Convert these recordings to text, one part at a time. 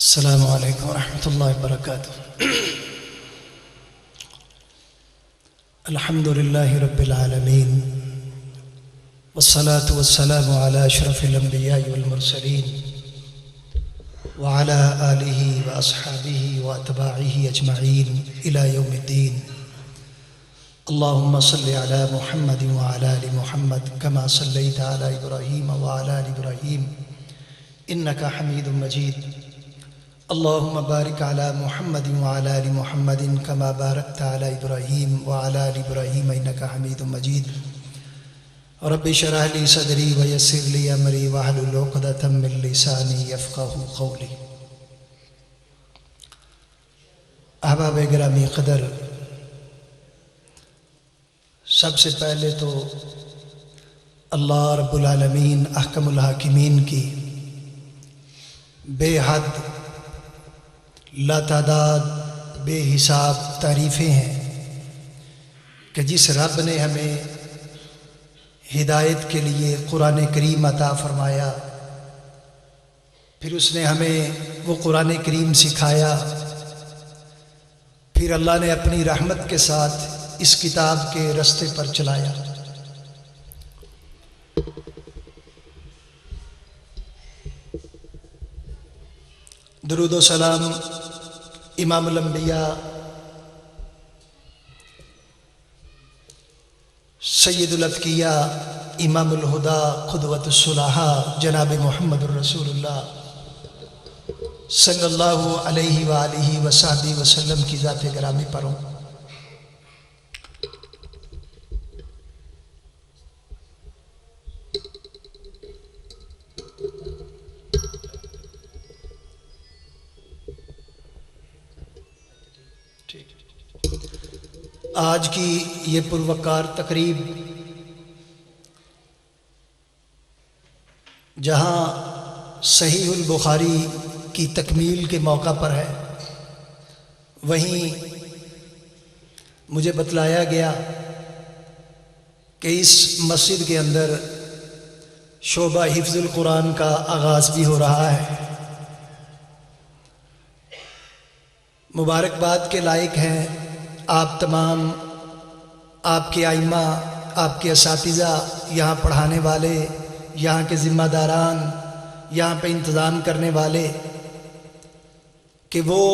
السلام علیکم ورحمۃ اللہ وبرکاتہ۔ الحمد للہ رب العالمین والصلاة والسلام علی اشرف الانبیاء والمرسلین وعلی آلہ واصحابہ واتباعہ اجمعین الی یوم الدین۔ اللہم صل علی محمد وعلی آل محمد کما صلیت علی ابراہیم وعلی آل ابراہیم انک حمید مجید۔ اللہم بارک علی محمد وعلی آل محمد کما بارکت علی ابراہیم وعلی آل ابراہیم انک حمید مجید۔ رب اشرح لی صدری ویسر لی امری واحلل عقدۃ من لسانی یفقہوا قولی۔ احباب گرامی قدر، سب سے پہلے تو اللہ رب العالمین احکم الحاکمین کی بے حد لاتعداد بے حساب تعریفیں ہیں کہ جس رب نے ہمیں ہدایت کے لیے قرآن کریم عطا فرمایا، پھر اس نے ہمیں وہ قرآن کریم سکھایا، پھر اللہ نے اپنی رحمت کے ساتھ اس کتاب کے رستے پر چلایا۔ درود و سلام امام الانبیاء سید الاتقیاء امام الہدیٰ قدوۃ الصلحاء جناب محمد الرسول اللہ صلی اللہ علیہ وآلہ وصحبہ وسلم کی ذات گرامی پر ہوں۔ آج کی یہ پروقار تقریب جہاں صحیح البخاری کی تکمیل کے موقع پر ہے، وہیں مجھے بتلایا گیا کہ اس مسجد کے اندر شعبہ حفظ القرآن کا آغاز بھی ہو رہا ہے۔ مبارکباد کے لائق ہیں آپ تمام، آپ کے ائمہ، آپ کے اساتذہ، یہاں پڑھانے والے، یہاں کے ذمہ داران، یہاں پہ انتظام کرنے والے، کہ وہ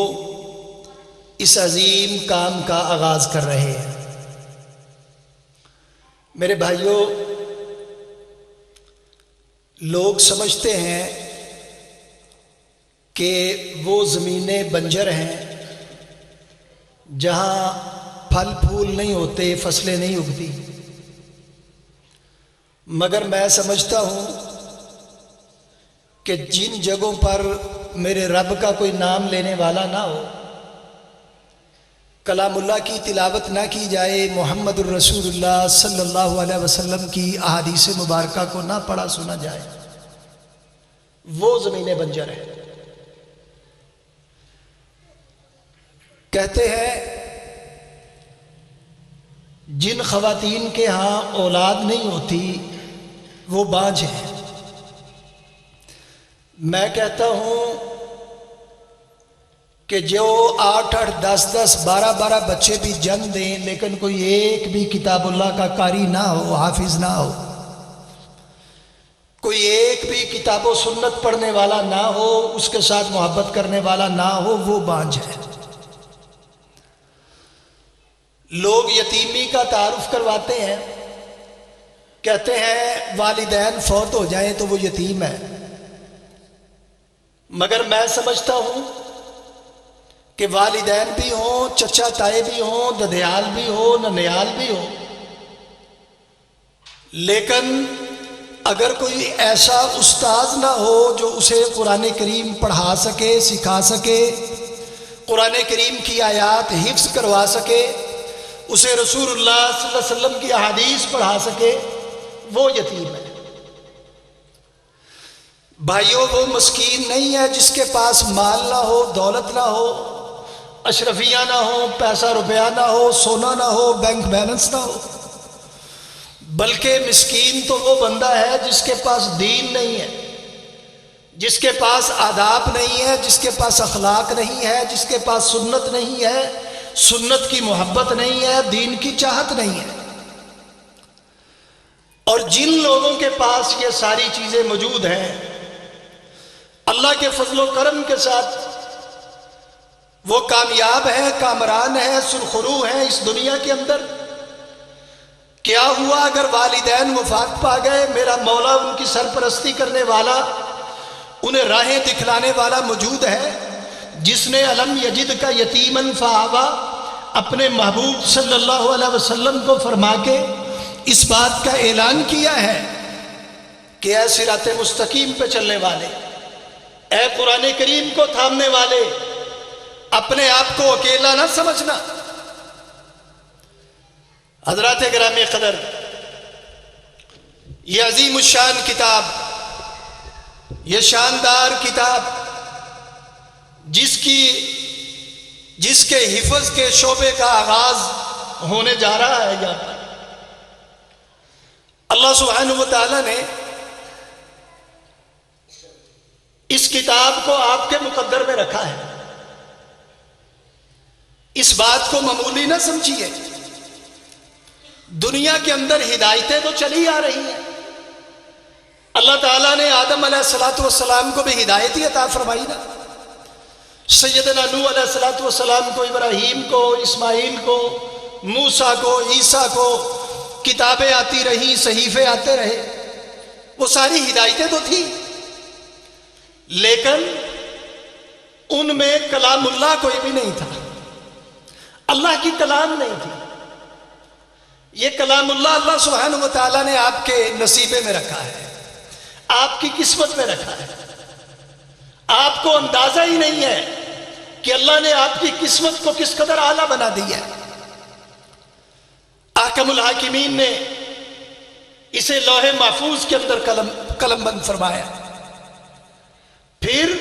اس عظیم کام کا آغاز کر رہے ہیں۔ میرے بھائیوں، لوگ سمجھتے ہیں کہ وہ زمینیں بنجر ہیں جہاں پھل پھول نہیں ہوتے، فصلیں نہیں اگتی، مگر میں سمجھتا ہوں کہ جن جگہوں پر میرے رب کا کوئی نام لینے والا نہ ہو، کلام اللہ کی تلاوت نہ کی جائے، محمد الرسول اللہ صلی اللہ علیہ وسلم کی احادیث مبارکہ کو نہ پڑھا سنا جائے، وہ زمینیں بنجر ہیں۔ کہتے ہیں جن خواتین کے ہاں اولاد نہیں ہوتی وہ بانجھ ہیں۔ میں کہتا ہوں کہ جو 8-8 10-10 12-12 بچے بھی جنم دیں لیکن کوئی ایک بھی کتاب اللہ کا قاری نہ ہو، حافظ نہ ہو، کوئی ایک بھی کتاب و سنت پڑھنے والا نہ ہو، اس کے ساتھ محبت کرنے والا نہ ہو، وہ بانجھ ہے۔ لوگ یتیمی کا تعارف کرواتے ہیں، کہتے ہیں والدین فوت ہو جائیں تو وہ یتیم ہے، مگر میں سمجھتا ہوں کہ والدین بھی ہوں، چچا تائے بھی ہوں، ددیال بھی ہو، ننیال بھی ہو، لیکن اگر کوئی ایسا استاذ نہ ہو جو اسے قرآن کریم پڑھا سکے، سکھا سکے، قرآن کریم کی آیات حفظ کروا سکے، اسے رسول اللہ صلی اللہ علیہ وسلم کی احادیث پڑھا سکے، وہ یتیم ہے۔ بھائیوں، وہ مسکین نہیں ہے جس کے پاس مال نہ ہو، دولت نہ ہو، اشرفیہ نہ ہو، پیسہ روپیہ نہ ہو، سونا نہ ہو، بینک بیلنس نہ ہو، بلکہ مسکین تو وہ بندہ ہے جس کے پاس دین نہیں ہے، جس کے پاس آداب نہیں ہے، جس کے پاس اخلاق نہیں ہے، جس کے پاس سنت نہیں ہے، سنت کی محبت نہیں ہے، دین کی چاہت نہیں ہے. اور جن لوگوں کے پاس یہ ساری چیزیں موجود ہیں، اللہ کے فضل و کرم کے ساتھ وہ کامیاب ہیں، کامران ہیں، سرخرو ہیں اس دنیا کے اندر. کیا ہوا اگر والدین وفات پا گئے؟ میرا مولا ان کی سرپرستی کرنے والا، انہیں راہیں دکھلانے والا موجود ہے، جس نے الم یجد کا یتیمن فآوا اپنے محبوب صلی اللہ علیہ وسلم کو فرما کے اس بات کا اعلان کیا ہے کہ اے صراط مستقیم پہ چلنے والے، اے قرآن کریم کو تھامنے والے، اپنے آپ کو اکیلا نہ سمجھنا. حضرات گرامی قدر، یہ عظیم الشان کتاب، یہ شاندار کتاب جس کے حفظ کے شعبے کا آغاز ہونے جا رہا ہے یہاں پر، اللہ سبحانہ و تعالی نے اس کتاب کو آپ کے مقدر میں رکھا ہے. اس بات کو معمولی نہ سمجھیے. دنیا کے اندر ہدایتیں تو چلی آ رہی ہیں. اللہ تعالیٰ نے آدم علیہ السلام کو بھی ہدایت ہی عطا فرمائی نا. سیدنا نوح علیہ السلام کو، ابراہیم کو، اسماعیل کو، موسیٰ کو، عیسیٰ کو کتابیں آتی رہیں، صحیفے آتے رہے. وہ ساری ہدایتیں تو تھیں، لیکن ان میں کلام اللہ کوئی بھی نہیں تھا. اللہ کی کلام نہیں تھی. یہ کلام اللہ، اللہ سبحانہ و تعالیٰ نے آپ کے نصیبے میں رکھا ہے، آپ کی قسمت میں رکھا ہے. آپ کو اندازہ ہی نہیں ہے کہ اللہ نے آپ کی قسمت کو کس قدر اعلیٰ بنا دیا ہے. احکم الحاکمین نے اسے لوح محفوظ کے اندر قلم بند فرمایا. پھر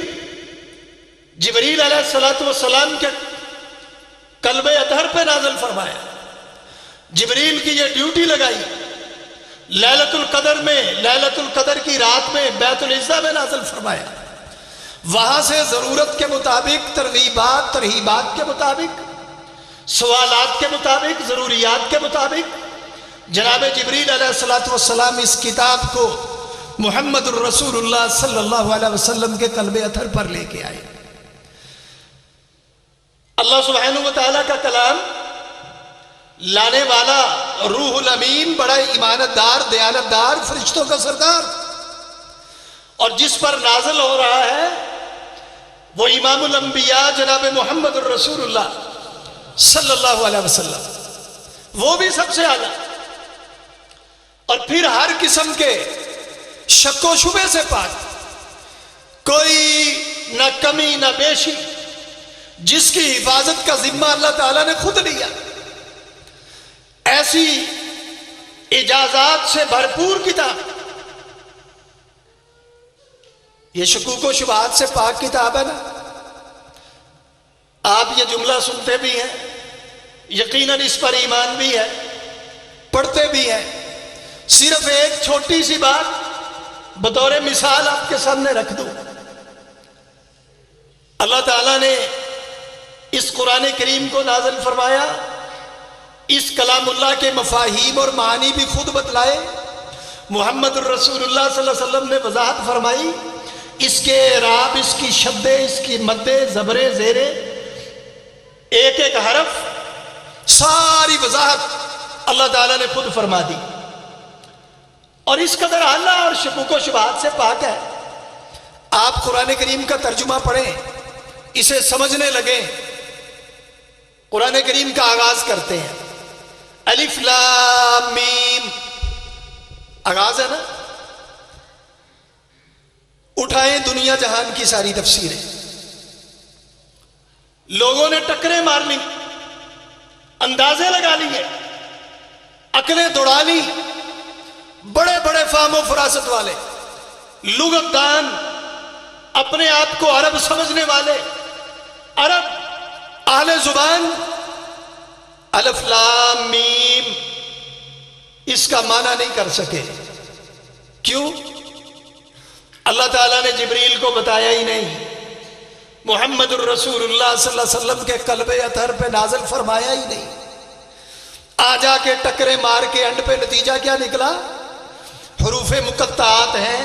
جبریل علیہ السلام کے قلب اطہر پہ نازل فرمایا. جبریل کی یہ ڈیوٹی لگائی لیلۃ القدر میں، لیلۃ القدر کی رات میں بیت العزہ میں نازل فرمایا. وہاں سے ضرورت کے مطابق، ترغیبات ترہیبات کے مطابق، سوالات کے مطابق، ضروریات کے مطابق جناب جبریل علیہ السلام اس کتاب کو محمد الرسول اللہ صلی اللہ علیہ وسلم کے قلب اطہر پر لے کے آئے. اللہ سبحانہ و تعالیٰ کا کلام لانے والا روح الامین، بڑا ایمانت دار، دیانت دار، فرشتوں کا سردار، اور جس پر نازل ہو رہا ہے وہ امام الانبیاء جناب محمد الرسول اللہ صلی اللہ علیہ وسلم، وہ بھی سب سے اعلیٰ، اور پھر ہر قسم کے شک و شبے سے پاک، کوئی نہ کمی نہ بیشی، جس کی حفاظت کا ذمہ اللہ تعالیٰ نے خود لیا. ایسی اجازات سے بھرپور کتاب، یہ شکوک و شبہات سے پاک کتاب ہے نا. آپ یہ جملہ سنتے بھی ہیں، یقیناً اس پر ایمان بھی ہے، پڑھتے بھی ہیں. صرف ایک چھوٹی سی بات بطور مثال آپ کے سامنے رکھ دوں. اللہ تعالیٰ نے اس قرآن کریم کو نازل فرمایا، اس کلام اللہ کے مفاہیم اور معانی بھی خود بتلائے. محمد الرسول اللہ صلی اللہ علیہ وسلم نے وضاحت فرمائی. اس کے اعراب، اس کی شدے، اس کی مدے، زبرے، زیرے، ایک ایک حرف، ساری وضاحت اللہ تعالیٰ نے خود فرما دی. اور اس قدر اعلیٰ اور شکوک و شبہات سے پاک ہے. آپ قرآن کریم کا ترجمہ پڑھیں، اسے سمجھنے لگیں. قرآن کریم کا آغاز کرتے ہیں، الف لام میم، آغاز ہے نا. اٹھائیں دنیا جہان کی ساری تفسیریں، لوگوں نے ٹکریں مار لی، اندازے لگا لیے، عقلیں دوڑا لی. بڑے بڑے فہم و فراست والے، لغت دان، اپنے آپ کو عرب سمجھنے والے، عرب اہل زبان، الف لام میم اس کا معنی نہیں کر سکے. کیوں؟ اللہ تعالیٰ نے جبریل کو بتایا ہی نہیں، محمد الرسول اللہ صلی اللہ علیہ وسلم کے قلب اطہر پہ نازل فرمایا ہی نہیں، آ جا کے ٹکرے مار کے انڈ پہ نتیجہ کیا نکلا؟ حروف مقطعات ہیں،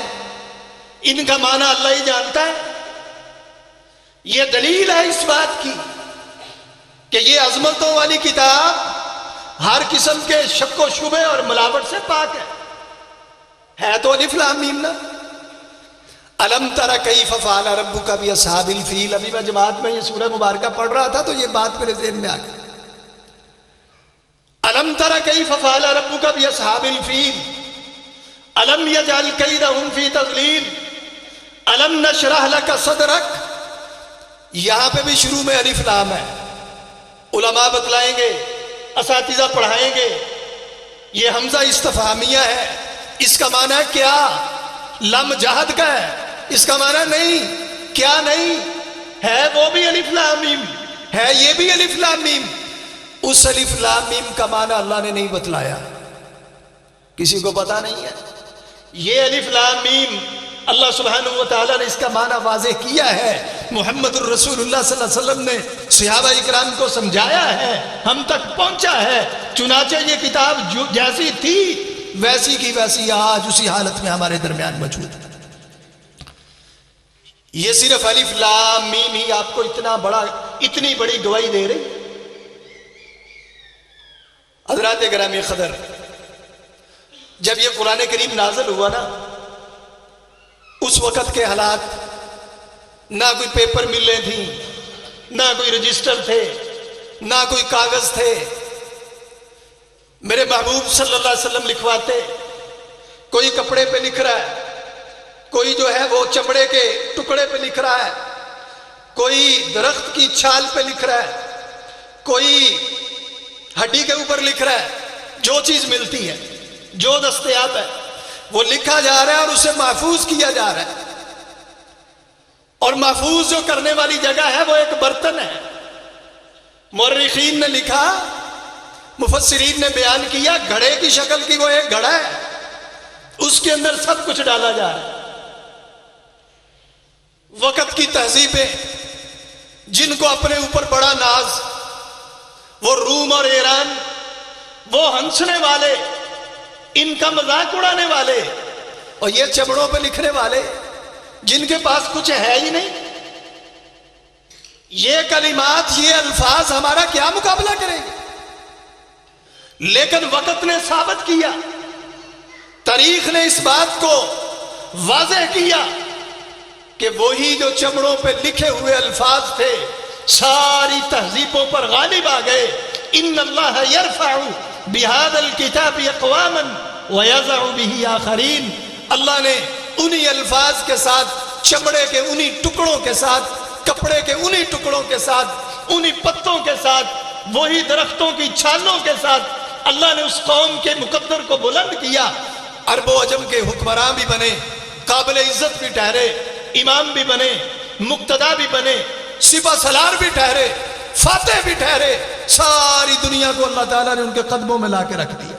ان کا معنی اللہ ہی جانتا ہے۔ یہ دلیل ہے اس بات کی کہ یہ عظمتوں والی کتاب ہر قسم کے شک و شبہ اور ملاوٹ سے پاک ہے تو الف لام میم نا۔ الم تر کیف فعل ربک باصحاب الفیل، ابھی میں جماعت میں یہ سورہ مبارکہ پڑھ رہا تھا تو یہ بات میرے ذہن میں آ گئی۔ الم تر کیف فعل ربک باصحاب الفیل الم یجعل کیدہم فی تضلیل الم نشرح لک صدرک۔ یہاں پہ بھی شروع میں الف لام ہے، علماء بتلائیں گے، اساتذہ پڑھائیں گے، یہ حمزہ استفہامیہ ہے، اس کا معنی کیا؟ لم جہد کا ہے، اس کا معنی نہیں، کیا نہیں ہے، وہ بھی الف لام میم ہے، یہ بھی الف لام میم۔ اس الف لام میم کا معنی اللہ نے نہیں بتلایا، کسی کو پتا نہیں ہے۔ یہ الف لام میم اللہ سبحانہ وتعالیٰ نے اس کا معنی واضح کیا ہے، محمد الرسول اللہ صلی اللہ علیہ وسلم نے صحابہ اکرام کو سمجھایا ہے، ہم تک پہنچا ہے۔ چنانچہ یہ کتاب جو جیسی تھی ویسی کی ویسی آج اسی حالت میں ہمارے درمیان موجود ہے۔ یہ صرف الف لام میم ہی آپ کو اتنی بڑی گواہی دے رہی۔ حضرات گرامی قدر، جب یہ قرآن کریم نازل ہوا نا، اس وقت کے حالات، نہ کوئی پیپر ملیں تھیں، نہ کوئی رجسٹر تھے، نہ کوئی کاغذ تھے۔ میرے محبوب صلی اللہ علیہ وسلم لکھواتے، کوئی کپڑے پہ لکھ رہا ہے، کوئی جو ہے وہ چمڑے کے ٹکڑے پہ لکھ رہا ہے، کوئی درخت کی چھال پہ لکھ رہا ہے، کوئی ہڈی کے اوپر لکھ رہا ہے۔ جو چیز ملتی ہے، جو دستیاب ہے، وہ لکھا جا رہا ہے اور اسے محفوظ کیا جا رہا ہے۔ اور محفوظ جو کرنے والی جگہ ہے وہ ایک برتن ہے۔ مورخین نے لکھا، مفسرین نے بیان کیا، گھڑے کی شکل کی وہ ایک گھڑا ہے، اس کے اندر سب کچھ ڈالا جا رہا ہے۔ وقت کی تہذیبیں جن کو اپنے اوپر بڑا ناز، وہ روم اور ایران، وہ ہنسنے والے، ان کا مذاق اڑانے والے، اور یہ چمڑوں پہ لکھنے والے جن کے پاس کچھ ہے ہی نہیں، یہ کلمات، یہ الفاظ ہمارا کیا مقابلہ کریں گے؟ لیکن وقت نے ثابت کیا، تاریخ نے اس بات کو واضح کیا کہ وہی جو چمڑوں پہ لکھے ہوئے الفاظ تھے ساری تہذیبوں پر غالب آ گئے۔ ان اللہ یرفع بہذا الکتاب اقواما ویضع بہ آخرین۔ اللہ نے انہی الفاظ کے ساتھ، چمڑے کے انہی ٹکڑوں کے ساتھ، کپڑے کے انہی ٹکڑوں کے ساتھ، انہی پتوں کے ساتھ، وہی درختوں کی چھالوں کے ساتھ اللہ نے اس قوم کے مقدر کو بلند کیا۔ عرب و عجم کے حکمراں بھی بنے، قابل عزت بھی ٹھہرے، امام بھی بنے، مقتدا بھی بنے، سپہ سالار بھی ٹھہرے، فاتح بھی ٹھہرے، ساری دنیا کو اللہ تعالیٰ نے ان کے قدموں میں لا کے رکھ دیا۔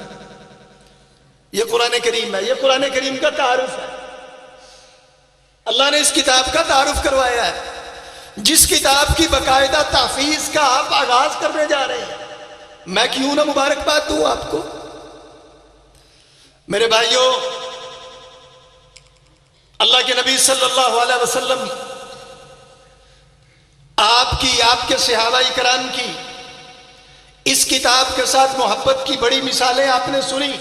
یہ قرآن کریم ہے، یہ قرآن کریم کا تعارف ہے۔ اللہ نے اس کتاب کا تعارف کروایا ہے، جس کتاب کی باقاعدہ تحفیظ کا آپ آغاز کرنے جا رہے ہیں۔ میں کیوں نہ مبارکباد دوں آپ کو؟ میرے بھائیوں، اللہ کے نبی صلی اللہ علیہ وسلم، آپ کے صحابہ کرام کی اس کتاب کے ساتھ محبت کی بڑی مثالیں آپ نے سنی،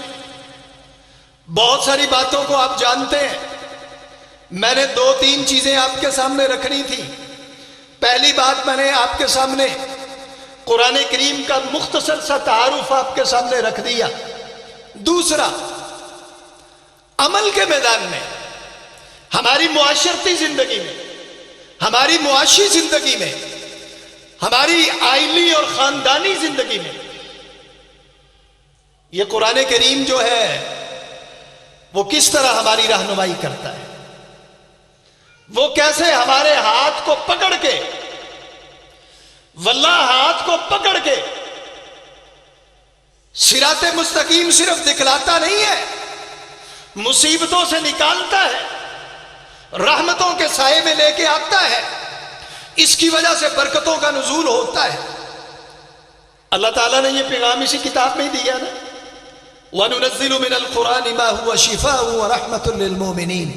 بہت ساری باتوں کو آپ جانتے ہیں۔ میں نے 2-3 چیزیں آپ کے سامنے رکھنی تھی۔ پہلی بات، میں نے آپ کے سامنے قرآن کریم کا مختصر سا تعارف آپ کے سامنے رکھ دیا۔ دوسرا، عمل کے میدان میں، ہماری معاشرتی زندگی میں، ہماری معاشی زندگی میں، ہماری آئلی اور خاندانی زندگی میں، یہ قرآن کریم جو ہے وہ کس طرح ہماری رہنمائی کرتا ہے، وہ کیسے ہمارے ہاتھ کو پکڑ کے، واللہ ہاتھ کو پکڑ کے صراط مستقیم صرف دکھلاتا نہیں ہے، مصیبتوں سے نکالتا ہے، رحمتوں کے سائے میں لے کے آتا ہے، اس کی وجہ سے برکتوں کا نزول ہوتا ہے۔ اللہ تعالیٰ نے یہ پیغام اسی کتاب میں ہی دیا نا، وَنُنَزِّلُ مِنَ الْقُرْآنِ مَا هُوَ شِفَاءٌ وَرَحْمَةٌ لِّلْمُؤْمِنِينَ۔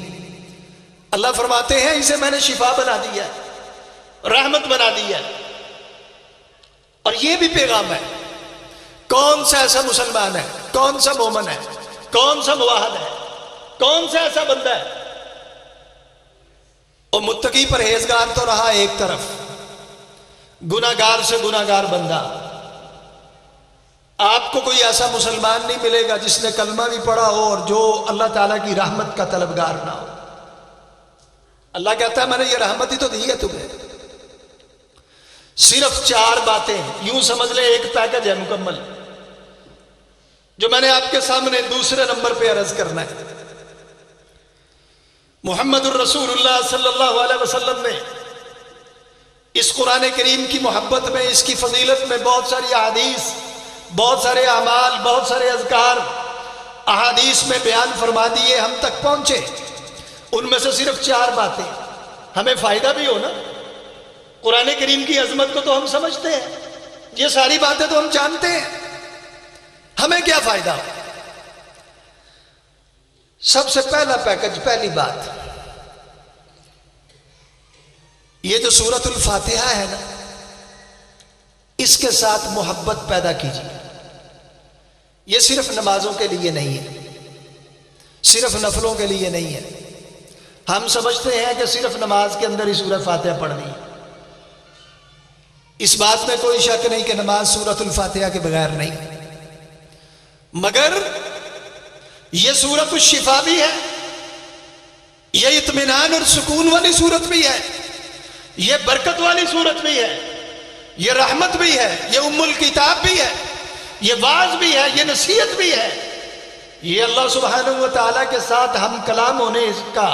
اللہ فرماتے ہیں اسے میں نے شفا بنا دیا ہے، رحمت بنا دیا ہے۔ اور یہ بھی پیغام ہے، کون سا ایسا مسلمان ہے، کون سا مومن ہے، کون سا موحد ہے، کون سا ایسا بندہ ہے، اور متقی پرہیزگار تو رہا ایک طرف، گناہگار سے گناہگار بندہ۔ آپ کو کوئی ایسا مسلمان نہیں ملے گا جس نے کلمہ بھی پڑھا ہو اور جو اللہ تعالیٰ کی رحمت کا طلبگار نہ ہو۔ اللہ کہتا ہے میں نے یہ رحمت ہی تو دی ہے تمہیں۔ صرف 4 باتیں، یوں سمجھ لیں ایک پیکج ہے مکمل، جو میں نے آپ کے سامنے دوسرے نمبر پہ عرض کرنا ہے۔ محمد الرسول اللہ صلی اللہ علیہ وسلم نے اس قرآن کریم کی محبت میں، اس کی فضیلت میں بہت ساری احادیث، بہت سارے اعمال، بہت سارے اذکار احادیث میں بیان فرما دیے، ہم تک پہنچے۔ ان میں سے صرف 4 باتیں ہمیں فائدہ بھی ہو نا، قرآن کریم کی عظمت کو تو ہم سمجھتے ہیں، یہ ساری باتیں تو ہم جانتے ہیں، ہمیں کیا فائدہ ہو؟ سب سے پہلا پیکج، پہلی بات، یہ جو سورۃ الفاتحہ ہے نا، اس کے ساتھ محبت پیدا کیجیے۔ یہ صرف نمازوں کے لیے نہیں ہے، صرف نفلوں کے لیے نہیں ہے۔ ہم سمجھتے ہیں کہ صرف نماز کے اندر ہی سورۃ فاتحہ پڑھنی ہے۔ اس بات میں کوئی شک نہیں کہ نماز سورۃ الفاتحہ کے بغیر نہیں، مگر یہ سورۃ الشفا بھی ہے، یہ اطمینان اور سکون والی سورت بھی ہے، یہ برکت والی سورت بھی ہے، یہ رحمت بھی ہے، یہ ام الکتاب بھی ہے، یہ واعظ بھی ہے، یہ نصیحت بھی ہے، یہ اللہ سبحانہ و تعالیٰ کے ساتھ ہم کلام ہونے کا،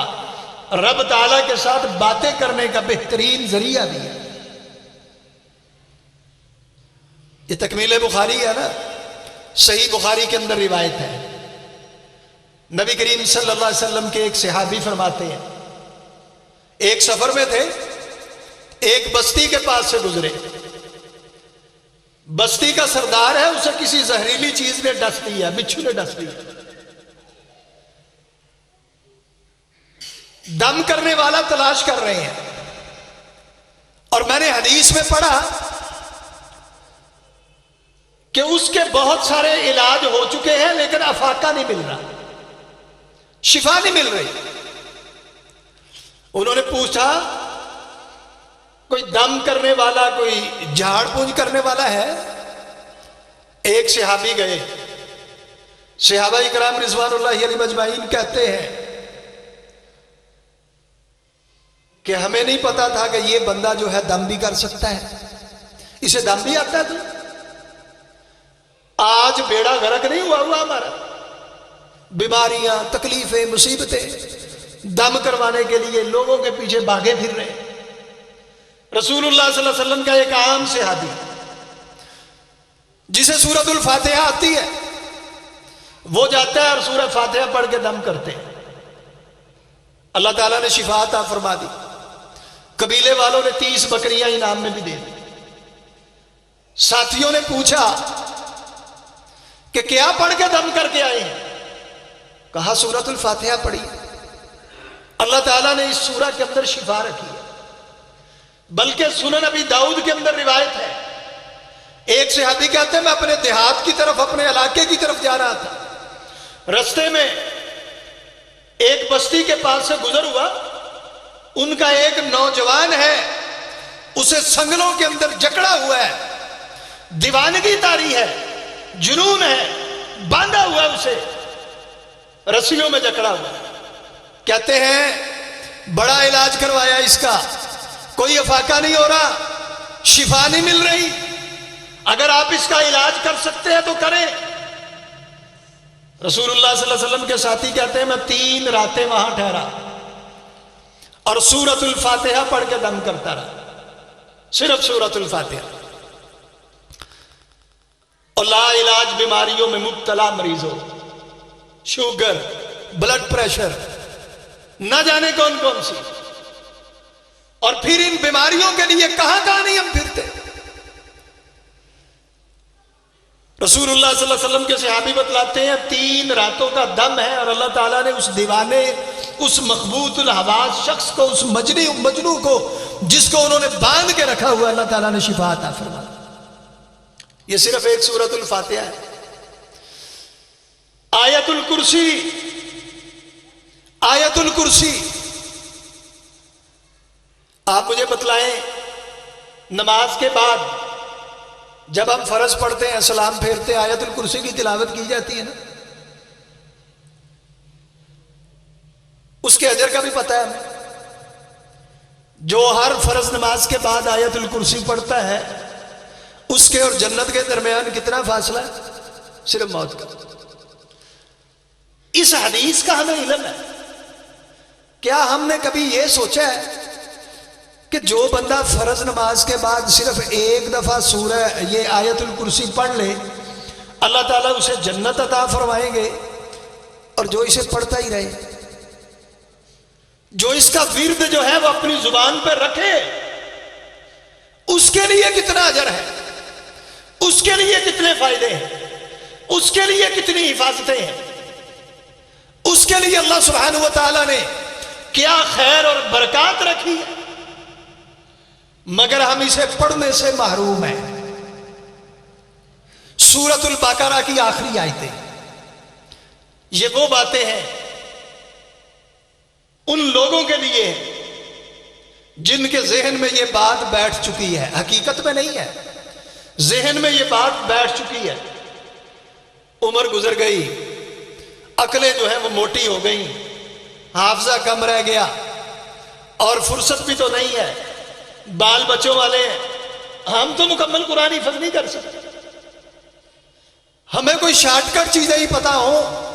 رب تعالیٰ کے ساتھ باتیں کرنے کا بہترین ذریعہ بھی ہے۔ یہ تکمیل بخاری ہے نا، صحیح بخاری کے اندر روایت ہے، نبی کریم صلی اللہ علیہ وسلم کے ایک صحابی فرماتے ہیں، ایک سفر میں تھے، ایک بستی کے پاس سے گزرے، بستی کا سردار ہے، اسے کسی زہریلی چیز نے ڈس دیا، بچھو نے ڈس دیا، دم کرنے والا تلاش کر رہے ہیں، اور میں نے حدیث میں پڑھا کہ اس کے بہت سارے علاج ہو چکے ہیں لیکن افاقہ نہیں مل رہا، شفا نہیں مل رہی۔ انہوں نے پوچھا کوئی دم کرنے والا، کوئی جھاڑ پونجھ کرنے والا ہے؟ ایک صحابی گئے، صحابہ کرام رضوان اللہ علیہم اجمعین کہتے ہیں کہ ہمیں نہیں پتا تھا کہ یہ بندہ جو ہے دم بھی کر سکتا ہے، اسے دم بھی آتا ہے۔ تو آج بیڑا غرق نہیں ہوا ہمارا، بیماریاں، تکلیفیں، مصیبتیں، دم کروانے کے لیے لوگوں کے پیچھے بھاگے پھر رہے۔ رسول اللہ صلی اللہ علیہ وسلم کا ایک عام صحابی جسے سورۃ الفاتحہ آتی ہے، وہ جاتا ہے اور سورۃ فاتحہ پڑھ کے دم کرتے ہیں، اللہ تعالیٰ نے شفا عطا فرما دی۔ قبیلے والوں نے 30 بکریاں انعام میں بھی دے دی۔ ساتھیوں نے پوچھا کہ کیا پڑھ کے دم کر کے آئے ہیں؟ کہا سورۃ الفاتحہ پڑھی۔ اللہ تعالیٰ نے اس سورہ کے اندر شفا رکھی ہے۔ بلکہ سنن ابی داؤد کے اندر روایت ہے، ایک صحابی کہتے ہیں میں اپنے دیہات کی طرف، اپنے علاقے کی طرف جا رہا تھا، رستے میں ایک بستی کے پاس سے گزر ہوا، ان کا ایک نوجوان ہے، اسے سنگلوں کے اندر جکڑا ہوا ہے، دیوانگی طاری ہے، جنون ہے، باندھا ہوا ہے، اسے رسیوں میں جکڑا ہوا ہے۔ کہتے ہیں بڑا علاج کروایا اس کا، کوئی افاقہ نہیں ہو رہا، شفا نہیں مل رہی، اگر آپ اس کا علاج کر سکتے ہیں تو کریں۔ رسول اللہ صلی اللہ علیہ وسلم کے ساتھی کہتے ہیں میں 3 راتیں وہاں ٹھہرا اور سورۃ الفاتحہ پڑھ کے دم کرتا رہا، صرف سورۃ الفاتحہ۔ اور لا علاج بیماریوں میں مبتلا مریض ہو، شوگر، بلڈ پریشر، نہ جانے کون کون سی، اور پھر ان بیماریوں کے لیے کہاں کہاں نہیں ہم پھرتے۔ رسول اللہ صلی اللہ علیہ وسلم کے صحابی بتلاتے ہیں 3 راتوں کا دم ہے، اور اللہ تعالیٰ نے اس دیوانے، اس مخبوط الحواس شخص کو، اس مجنو کو، جس کو انہوں نے باندھ کے رکھا ہوا، اللہ تعالیٰ نے شفا عطا فرمائی۔ یہ صرف ایک سورۃ الفاتحہ ہے۔ آیت الکرسی، آیت الکرسی، آپ مجھے بتلائیں نماز کے بعد جب ہم فرض پڑھتے ہیں، سلام پھیرتے ہیں، آیت الکرسی کی تلاوت کی جاتی ہے نا؟ اس کے اجر کا بھی پتہ ہے ہمیں۔ جو ہر فرض نماز کے بعد آیت الکرسی پڑھتا ہے، اس کے اور جنت کے درمیان کتنا فاصلہ ہے؟ صرف موت کا۔ اس حدیث کا ہمیں علم ہے۔ کیا ہم نے کبھی یہ سوچا ہے کہ جو بندہ فرض نماز کے بعد صرف ایک دفعہ سورہ یہ آیت الکرسی پڑھ لے، اللہ تعالیٰ اسے جنت عطا فرمائیں گے، اور جو اسے پڑھتا ہی رہے، جو اس کا ورد جو ہے وہ اپنی زبان پہ رکھے، اس کے لیے کتنا اجر ہے، اس کے لیے کتنے فائدے ہیں، اس کے لیے کتنی حفاظتیں ہیں، اس کے لیے اللہ سبحانہ و تعالیٰ نے کیا خیر اور برکات رکھی ہے، مگر ہم اسے پڑھنے سے محروم ہیں۔ سورۃ البقرہ کی آخری آیتیں یہ وہ باتیں ہیں ان لوگوں کے لیے جن کے ذہن میں یہ بات بیٹھ چکی ہے، حقیقت میں نہیں ہے، ذہن میں یہ بات بیٹھ چکی ہے۔ عمر گزر گئی، عقلیں جو ہیں وہ موٹی ہو گئیں، حافظہ کم رہ گیا، اور فرصت بھی تو نہیں ہے، بال بچوں والے ہیں، ہم تو مکمل قرآن حفظ نہیں کر سکتے۔ ہمیں کوئی شارٹ کٹ چیزیں ہی پتہ ہوں